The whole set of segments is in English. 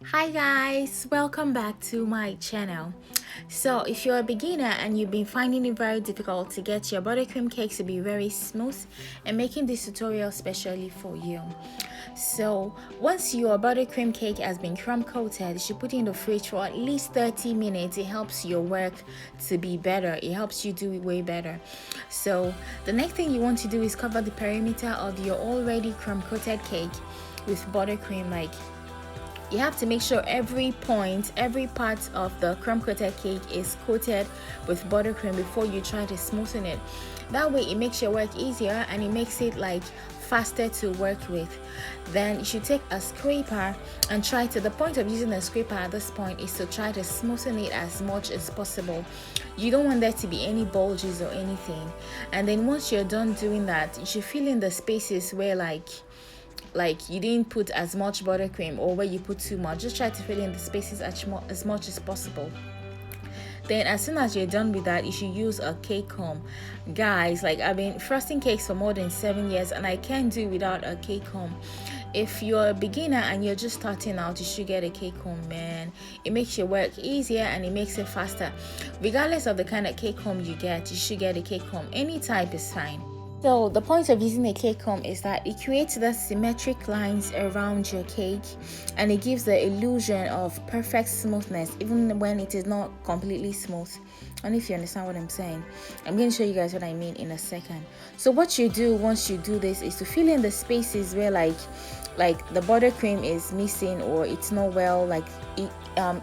Hi guys, welcome back to my channel. So if you're a beginner and you've been finding it very difficult to get your buttercream cakes to be very smooth, I'm making this tutorial specially for you. So once your buttercream cake has been crumb coated, you should put it in the fridge for at least 30 minutes. It helps your work to be better. It helps you do it way better. So the next thing you want to do is cover the perimeter of your already crumb coated cake with buttercream. You have to make sure every part of the crumb coated cake is coated with buttercream before you try to smoothen it. That way it makes your work easier and it makes it faster to work with. Then you should take a scraper and the point of using a scraper at this point is to try to smoothen it as much as possible. You don't want there to be any bulges or anything. And then once you're done doing that, you should fill in the spaces where you didn't put as much buttercream or where you put too much. Just try to fill in the spaces as much as possible. Then as soon as you're done with that, you should use a cake comb. Guys, I've been frosting cakes for more than 7 years and I can't do without a cake comb. If you're a beginner and you're just starting out, you should get a cake comb, man. It makes your work easier and it makes it faster. Regardless of the kind of cake comb you get, you should get a cake comb. Any type is fine. So the point of using a cake comb is that it creates the symmetric lines around your cake and it gives the illusion of perfect smoothness even when it is not completely smooth. And if you understand what I'm saying, I'm going to show you guys what I mean in a second. So what you do once you do this is to fill in the spaces where like the buttercream is missing or it's not well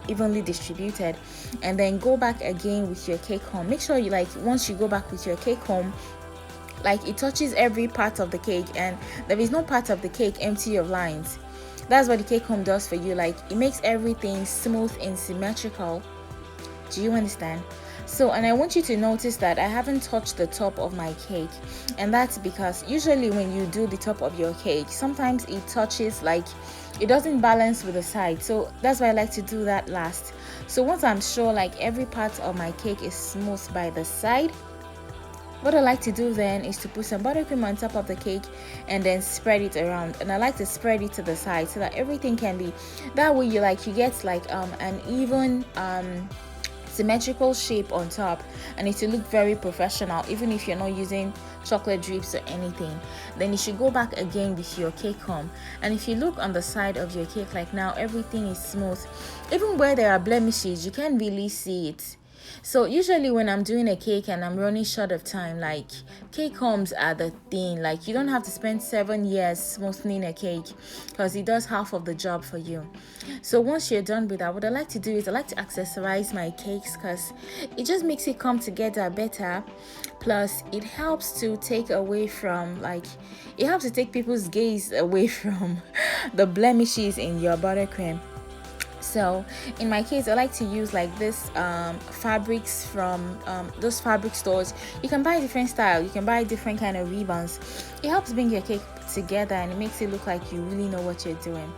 evenly distributed, and then go back again with your cake comb. Make sure you once you go back with your cake comb, it touches every part of the cake and there is no part of the cake empty of lines. That's what the cake comb does for you. It makes everything smooth and symmetrical. Do you understand? So, and I want you to notice that I haven't touched the top of my cake, and that's because usually when you do the top of your cake, sometimes it touches it doesn't balance with the side. So that's why I like to do that last. So once I'm sure every part of my cake is smooth by the side, what I like to do then is to put some buttercream on top of the cake and then spread it around. And I like to spread it to the side so that everything can be that way. You get an even symmetrical shape on top, and it will look very professional even if you're not using chocolate drips or anything. Then you should go back again with your cake comb, and if you look on the side of your cake, now everything is smooth. Even where there are blemishes, you can't really see it. So usually when I'm doing a cake and I'm running short of time, cake combs are the thing. You don't have to spend 7 years smoothing a cake because it does half of the job for you. So once you're done with that, what I like to do is I like to accessorize my cakes because it just makes it come together better. Plus it helps to take away from it helps to take people's gaze away from the blemishes in your buttercream. So in my case, I like to use this fabrics from those fabric stores. You can buy different style, you can buy different kind of ribbons. It helps bring your cake together and it makes it look like you really know what you're doing.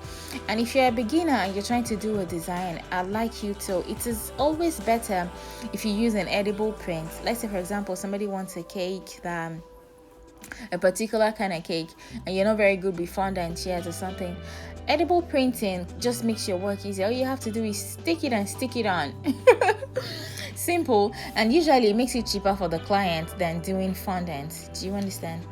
And if you're a beginner and you're trying to do a design, I'd like you to, it is always better if you use an edible print. Let's say for example somebody wants a cake that a particular kind of cake and you're not very good with fondant yet or something. Edible printing just makes your work easier. All you have to do is stick it and stick it on. Simple, and usually it makes it cheaper for the client than doing fondant. Do you understand?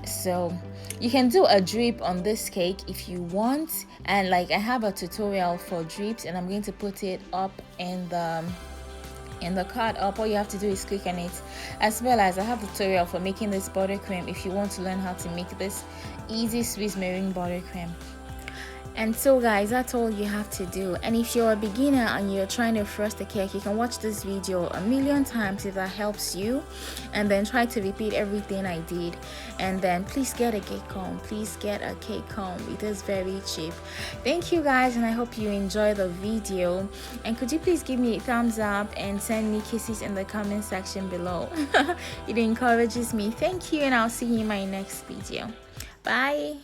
So you can do a drip on this cake if you want, and I have a tutorial for drips and I'm going to put it up in the card up. All you have to do is click on it, as well as I have a tutorial for making this buttercream if you want to learn how to make this easy Swiss meringue buttercream. And so guys, that's all you have to do. And if you're a beginner and you're trying to frost a cake, you can watch this video a million times if that helps you, and then try to repeat everything I did. And then please get a cake comb. Please get a cake comb. It is very cheap. Thank you guys, and I hope you enjoy the video. And could you please give me a thumbs up and send me kisses in the comment section below. It encourages me. Thank you, and I'll see you in my next video. Bye.